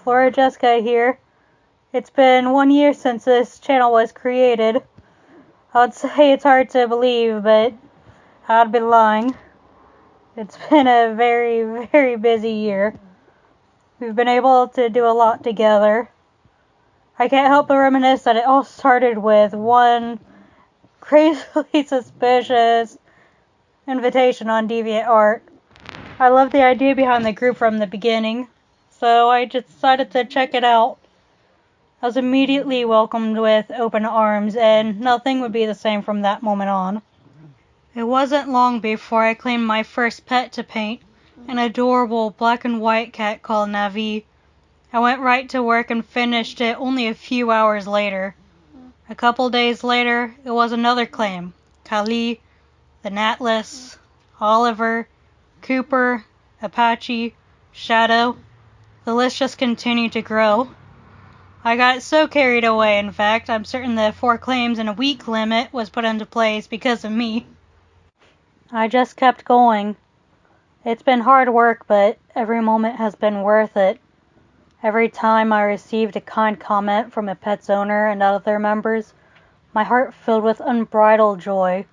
Flora Jessica here. It's been 1 year since this channel was created. I would say it's hard to believe, but I'd be lying. It's been a very, very busy year. We've been able to do a lot together. I can't help but reminisce that it all started with one crazily suspicious invitation on DeviantArt. I loved the idea behind the group from the beginning, so I just decided to check it out. I was immediately welcomed with open arms, and nothing would be the same from that moment on. It wasn't long before I claimed my first pet to paint, an adorable black and white cat called Navi. I went right to work and finished it only a few hours later. A couple days later, it was another claim. Kali, the Natless, Oliver, Cooper, Apache, Shadow. The list just continued to grow. I got so carried away, in fact, I'm certain the 4 claims and a week limit was put into place because of me. I just kept going. It's been hard work, but every moment has been worth it. Every time I received a kind comment from a pet's owner and other members, my heart filled with unbridled joy.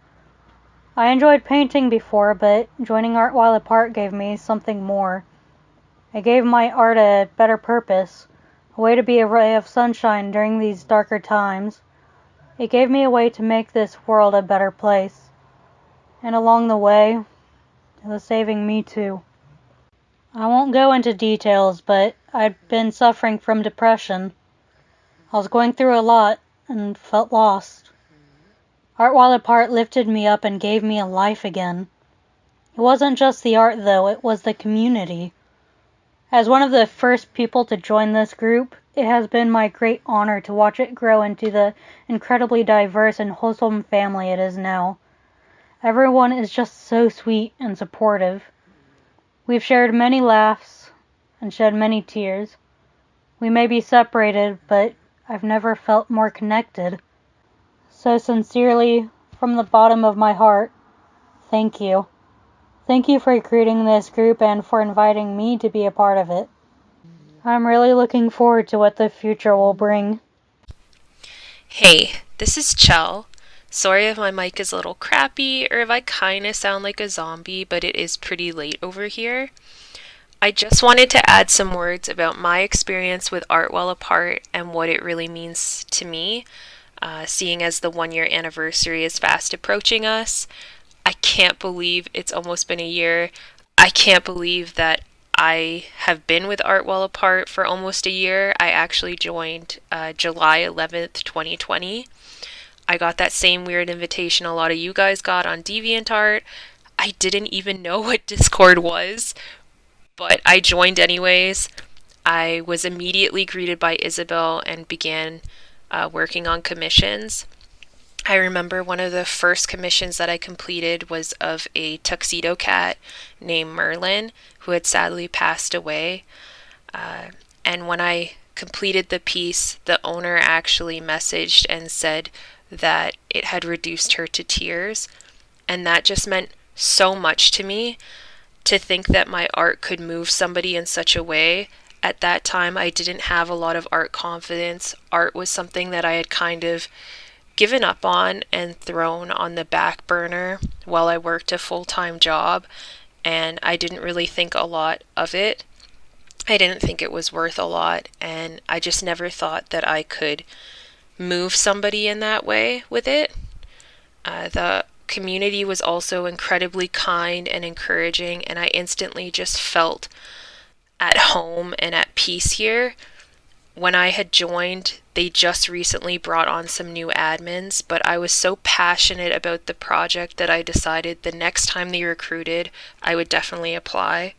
I enjoyed painting before, but joining Art While Apart gave me something more. It gave my art a better purpose, a way to be a ray of sunshine during these darker times. It gave me a way to make this world a better place. And along the way, it was saving me too. I won't go into details, but I'd been suffering from depression. I was going through a lot and felt lost. Art While Apart lifted me up and gave me a life again. It wasn't just the art though, it was the community. As one of the first people to join this group, it has been my great honor to watch it grow into the incredibly diverse and wholesome family it is now. Everyone is just so sweet and supportive. We've shared many laughs and shed many tears. We may be separated, but I've never felt more connected. So sincerely, from the bottom of my heart, thank you. Thank you for creating this group and for inviting me to be a part of it. I'm really looking forward to what the future will bring. Hey, this is Chell. Sorry if my mic is a little crappy or if I kinda sound like a zombie, but it is pretty late over here. I just wanted to add some words about my experience with Art While Apart and what it really means to me, seeing as the 1 year anniversary is fast approaching us. I can't believe it's almost been a year. I can't believe that I have been with Art While Apart for almost a year. I actually joined July 11th, 2020. I got that same weird invitation a lot of you guys got on DeviantArt. I didn't even know what Discord was, but I joined anyways. I was immediately greeted by Isabel and began working on commissions. I remember one of the first commissions that I completed was of a tuxedo cat named Merlin, who had sadly passed away. And when I completed the piece, the owner actually messaged and said that it had reduced her to tears. And that just meant so much to me, to think that my art could move somebody in such a way. At that time, I didn't have a lot of art confidence. Art was something that I had kind of given up on and thrown on the back burner while I worked a full-time job, and I didn't really think a lot of it. I didn't think it was worth a lot, and I just never thought that I could move somebody in that way with it. The community was also incredibly kind and encouraging, and I instantly just felt at home and at peace here. When I had joined, they just recently brought on some new admins, but I was so passionate about the project that I decided the next time they recruited, I would definitely apply.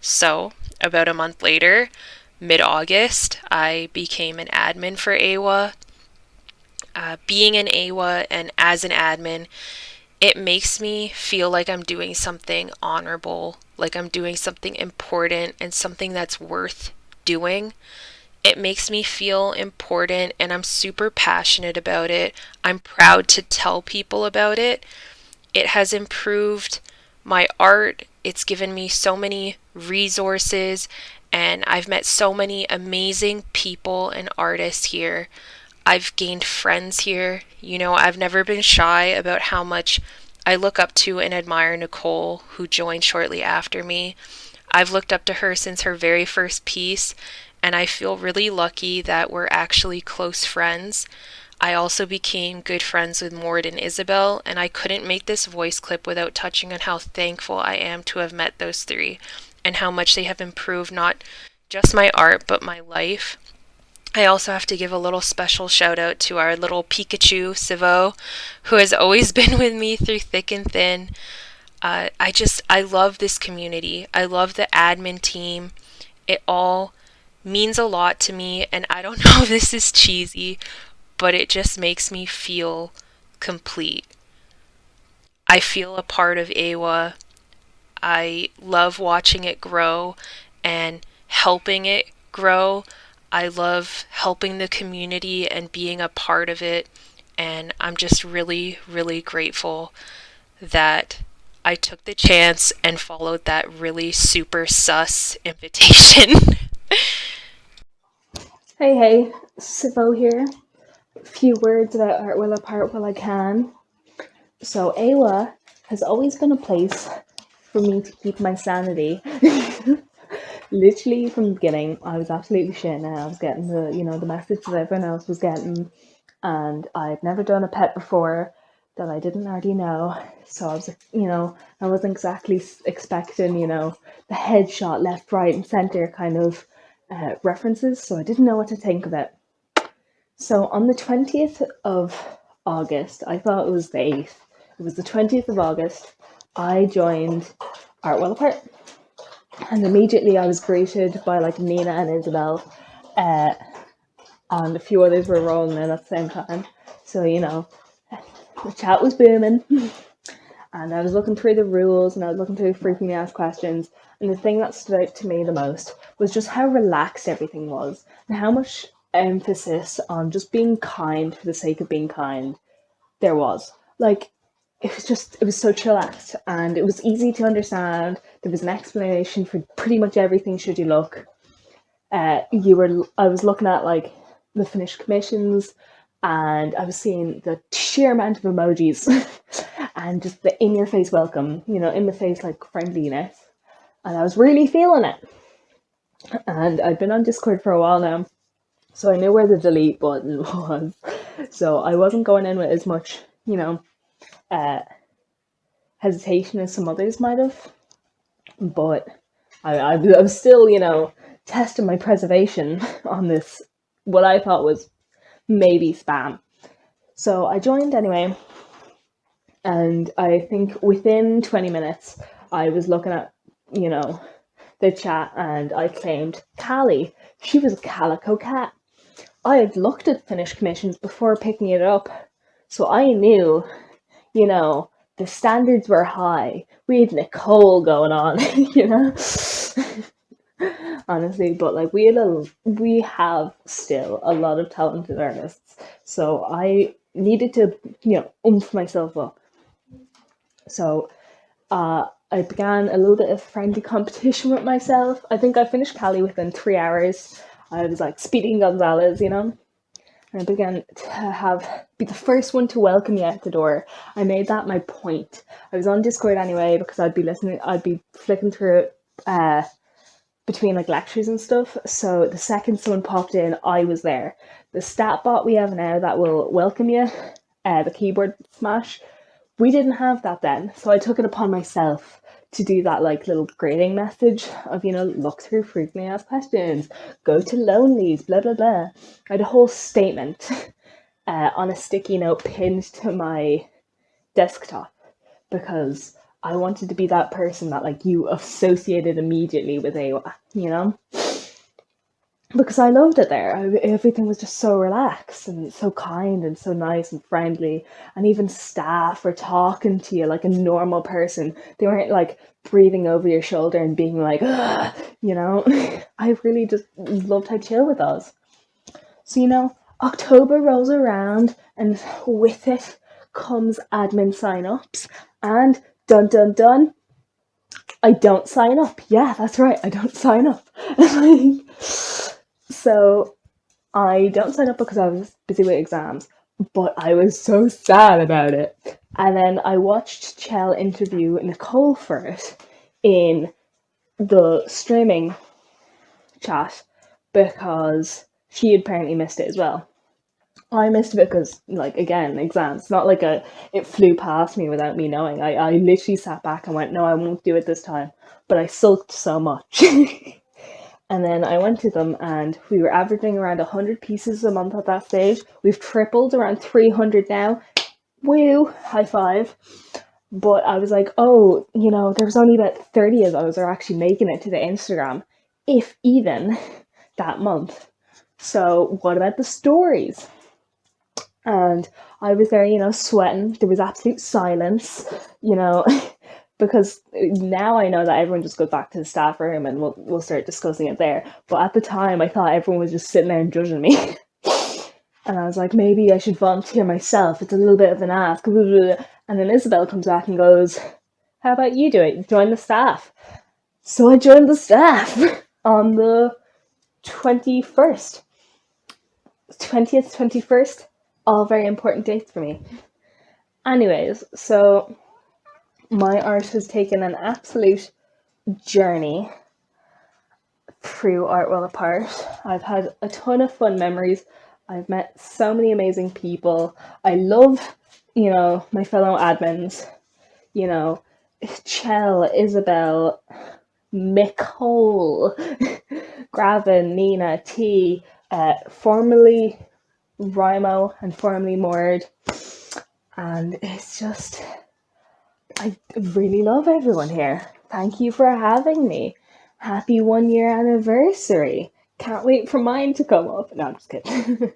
So, about a month later, mid-August, I became an admin for AWA. Being an AWA and as an admin, it makes me feel like I'm doing something honorable, like I'm doing something important and something that's worth doing. It makes me feel important and I'm super passionate about it. I'm proud to tell people about it. It has improved my art. It's given me so many resources and I've met so many amazing people and artists here. I've gained friends here. I've never been shy about how much I look up to and admire Nicole, who joined shortly after me. I've looked up to her since her very first piece, and I feel really lucky that we're actually close friends. I also became good friends with Mord and Isabel, and I couldn't make this voice clip without touching on how thankful I am to have met those three, and how much they have improved not just my art, but my life. I also have to give a little special shout out to our little Pikachu, Sivo, who has always been with me through thick and thin. I love this community. I love the admin team. It all means a lot to me, and I don't know if this is cheesy, but it just makes me feel complete. I feel a part of AWA. I love watching it grow and helping it grow. I love helping the community and being a part of it, and I'm just really, really grateful that I took the chance and followed that really super sus invitation. Hey, Sivo here. A few words about Art Will Apart while I can. So, AWA has always been a place for me to keep my sanity. Literally from the beginning, I was absolutely shit now. I was getting the message that everyone else was getting, and I'd never done a pet before that I didn't already know. So I was, I wasn't exactly expecting, the headshot left, right, and center kind of references. So I didn't know what to think of it. So on the 20th of August, I thought it was the 8th. It was the 20th of August. I joined Art Well Apart. And immediately I was greeted by like Nina and Isabel, and a few others were rolling in at the same time. So, the chat was booming. And I was looking through the rules and I was looking through frequently asked questions. And the thing that stood out to me the most was just how relaxed everything was and how much emphasis on just being kind for the sake of being kind there was. Like, it was so chillaxed and it was easy to understand. There was an explanation for pretty much everything should you look. I was looking at like the finished commissions and I was seeing the sheer amount of emojis and just the in your face welcome, in the face like friendliness. And I was really feeling it. And I'd been on Discord for a while now, so I knew where the delete button was. So I wasn't going in with as much, hesitation as some others might have. But I was still, testing my preservation on this, what I thought was maybe spam. So I joined anyway, and I think within 20 minutes, I was looking at, the chat, and I claimed Callie. She was a calico cat. I had looked at finished commissions before picking it up, so I knew, the standards were high. We had Nicole going on, honestly, but like we have still a lot of talented artists, so I needed to oomph myself up. So I began a little bit of friendly competition with myself. I think I finished Cali within 3 hours. I was like Speedy Gonzalez, and I began to be the first one to welcome you at the door. I made that my point. I was on Discord anyway because I'd be flicking through it between like lectures and stuff. So the second someone popped in, I was there. The stat bot we have now that will welcome you, the keyboard smash, we didn't have that then. So I took it upon myself to do that like little grading message of, look through frequently asked questions, go to Lonely's, blah, blah, blah. I had a whole statement on a sticky note pinned to my desktop because I wanted to be that person that like you associated immediately with AWA, because I loved it there. Everything was just so relaxed and so kind and so nice and friendly, and even staff were talking to you like a normal person. They weren't like breathing over your shoulder and being like, ugh, I really just loved how chill with us. So October rolls around, and with it comes admin sign-ups, and dun dun dun, I don't sign up. Yeah, that's right. I don't sign up. So I don't sign up because I was busy with exams, but I was so sad about it. And then I watched Chell interview Nicole for it in the streaming chat because she apparently missed it as well. I missed it because, like, again, exams. It's not like it flew past me without me knowing. I literally sat back and went, no, I won't do it this time. But I sulked so much. And then I went to them and we were averaging around 100 pieces a month at that stage. We've tripled, around 300 now. Woo! High five. But I was like, oh, there was only about 30 of those are actually making it to the Instagram, if even, that month. So what about the stories? And I was there, sweating. There was absolute silence, because now I know that everyone just goes back to the staff room and we'll start discussing it there. But at the time, I thought everyone was just sitting there and judging me. And I was like, maybe I should volunteer myself. It's a little bit of an ask. And then Isabel comes back and goes, how about you do it? Join the staff. So I joined the staff on the 21st. 20th, 21st. All very important dates for me. Anyways, so my art has taken an absolute journey through Art Well Apart. I've had a ton of fun memories. I've met so many amazing people. I love, my fellow admins, Chell, Isabel, Nicole, Gravin, Nina, T, formerly Rimo and formerly Mord. And it's just, I really love everyone here. Thank you for having me. Happy 1 year anniversary. Can't wait for mine to come up. No, I'm just kidding.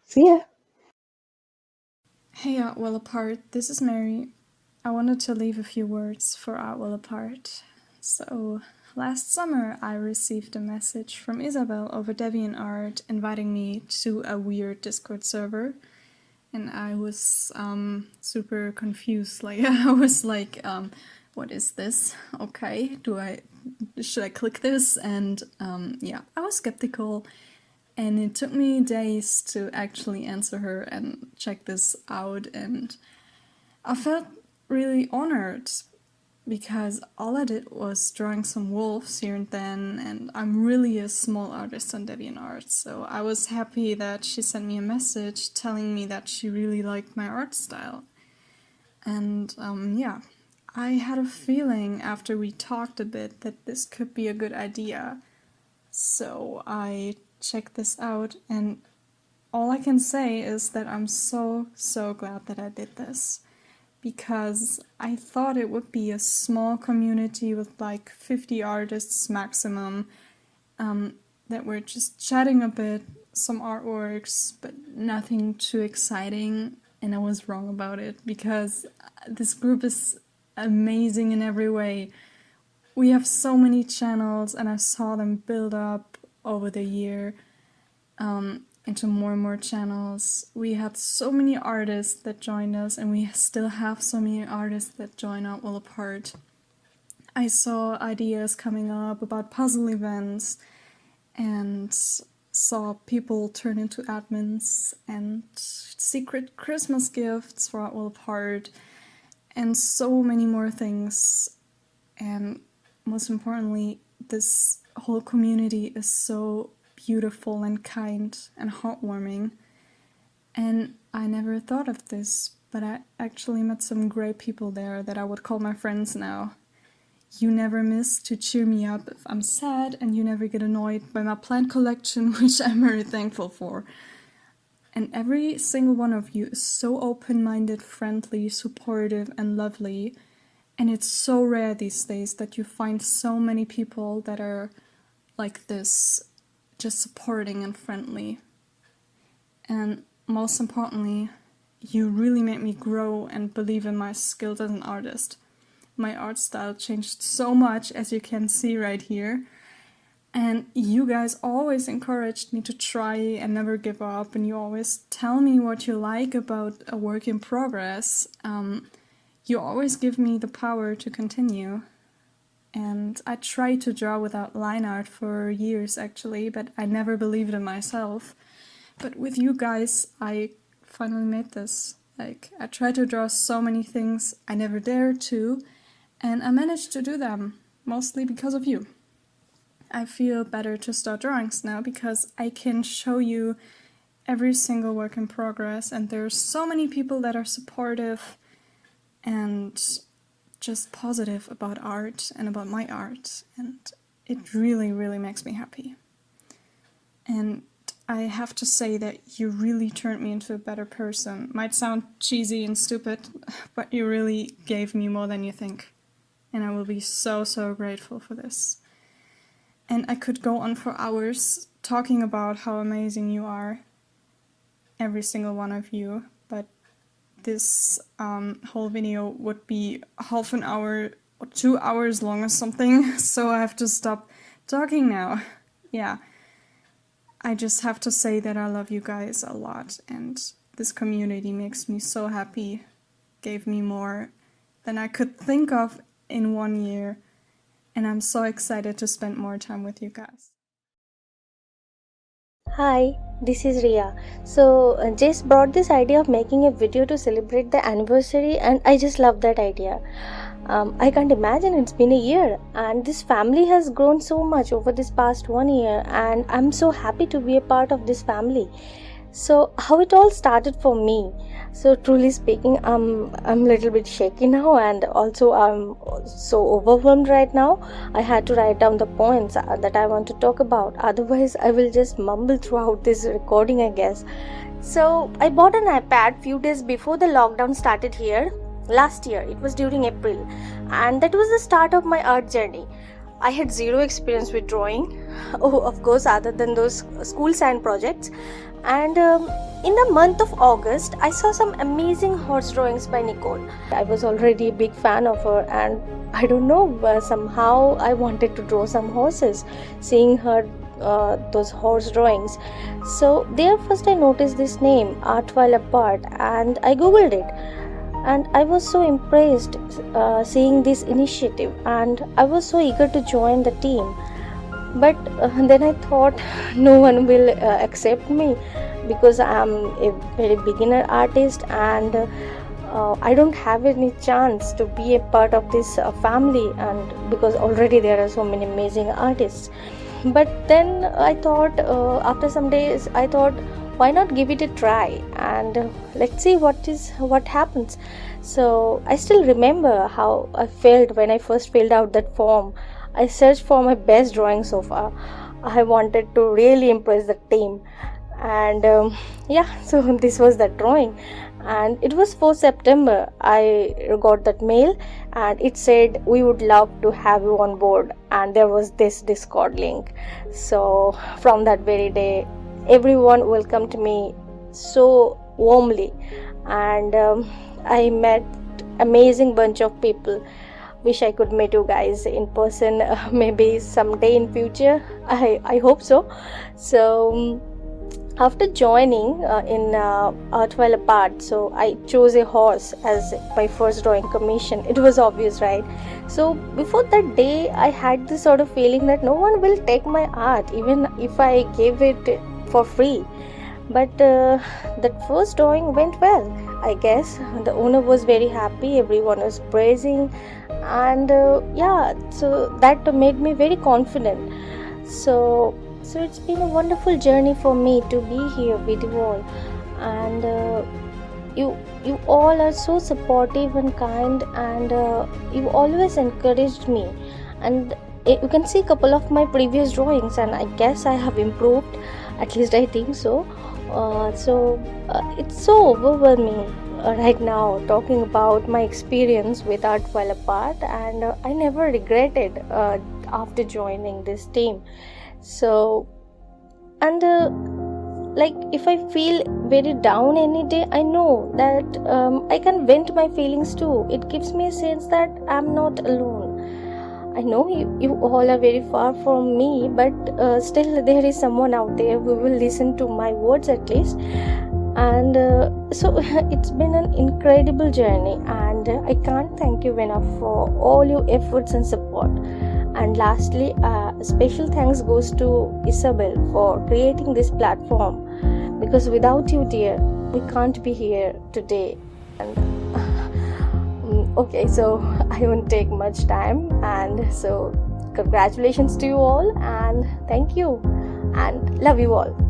See ya. Hey Art Well Apart, this is Mary. I wanted to leave a few words for Art Well Apart. So, last summer I received a message from Isabel over DeviantArt inviting me to a weird Discord server. And I was super confused. I was like, what is this? Okay, should I click this? And yeah, I was skeptical. And it took me days to actually answer her and check this out. And I felt really honored because all I did was drawing some wolves here and then, and I'm really a small artist on DeviantArt, so I was happy that she sent me a message telling me that she really liked my art style. And yeah, I had a feeling after we talked a bit that this could be a good idea. So I checked this out, and all I can say is that I'm so glad that I did this. Because I thought it would be a small community with like 50 artists maximum, that were just chatting a bit, some artworks, but nothing too exciting. And I was wrong about it because this group is amazing in every way. We have so many channels and I saw them build up over the year. Into more and more channels. We had so many artists that joined us, and we still have so many artists that join Art Well Apart. I saw ideas coming up about puzzle events, and saw people turn into admins, and secret Christmas gifts for Art Well Apart, and so many more things. And most importantly, this whole community is so beautiful and kind and heartwarming. And I never thought of this, but I actually met some great people there that I would call my friends now. You never miss to cheer me up if I'm sad, and you never get annoyed by my plant collection, which I'm very thankful for. And every single one of you is so open-minded, friendly, supportive, and lovely. And it's so rare these days that you find so many people that are like this, just supporting and friendly. And most importantly, you really made me grow and believe in my skills as an artist. My art style changed so much, as you can see right here. And you guys always encouraged me to try and never give up, and you always tell me what you like about a work in progress. You always give me the power to continue. And I tried to draw without line art for years actually, but I never believed in myself. But with you guys, I finally made this. Like, I tried to draw so many things I never dared to, and I managed to do them, mostly because of you. I feel better to start drawings now because I can show you every single work in progress, and there's so many people that are supportive and just positive about art and about my art, and it really, really makes me happy. And I have to say that you really turned me into a better person. Might sound cheesy and stupid, but you really gave me more than you think. And I will be so, so grateful for this. And I could go on for hours talking about how amazing you are, every single one of you, but this whole video would be half an hour or 2 hours long or something, so I have to stop talking now. Yeah. I just have to say that I love you guys a lot, and this community makes me so happy, gave me more than I could think of in 1 year, and I'm so excited to spend more time with you guys. Hi, this is Ria. So, Jess brought this idea of making a video to celebrate the anniversary, and I just love that idea. I can't imagine it's been a year, and this family has grown so much over this past 1 year, and I'm so happy to be a part of this family. So, how it all started for me. So, truly speaking, I'm a little bit shaky now, and also I'm so overwhelmed right now. I had to write down the points that I want to talk about. Otherwise, I will just mumble throughout this recording, I guess. So, I bought an iPad few days before the lockdown started here. Last year, it was during April, and that was the start of my art journey. I had zero experience with drawing, of course, other than those school science projects. And in the month of August, I saw some amazing horse drawings by Nicole. I was already a big fan of her, and I don't know, somehow I wanted to draw some horses, seeing her those horse drawings. So there first I noticed this name, Art While Apart, and I googled it. And I was so impressed seeing this initiative, and I was so eager to join the team. But then I thought no one will accept me because I am a very beginner artist, and I don't have any chance to be a part of this family, and because already there are so many amazing artists. But then I thought, after some days, I thought, why not give it a try, and let's see what happens. So I still remember how I felt when I first filled out that form. I searched for my best drawing so far. I wanted to really impress the team, and yeah, so this was the drawing, and it was for September. I got that mail, and it said, we would love to have you on board, and there was this Discord link. So from that very day, everyone welcomed me so warmly, and I met amazing bunch of people. Wish I could meet you guys in person, maybe someday in future. I hope so. So after joining in Art While Apart, so I chose a horse as my first drawing commission. It was obvious, right? So before that day, I had this sort of feeling that no one will take my art, even if I gave it for free. But that first drawing went well, I guess. The owner was very happy, everyone was praising, and yeah, so that made me very confident. So it's been a wonderful journey for me to be here with you all, and you all are so supportive and kind, and you always encouraged me. And you can see a couple of my previous drawings, and I guess I have improved, at least I think so. It's so overwhelming right now talking about my experience with Art While Apart, and I never regretted after joining this team. So, and like if I feel very down any day, I know that I can vent my feelings too. It gives me a sense that I'm not alone. I know you all are very far from me, but still there is someone out there who will listen to my words at least. And so it's been an incredible journey, and and I can't thank you enough for all your efforts and support. And lastly, special thanks goes to Isabel for creating this platform, because without you, dear, we can't be here today. And okay, so I won't take much time, and so congratulations to you all, and thank you, and love you all.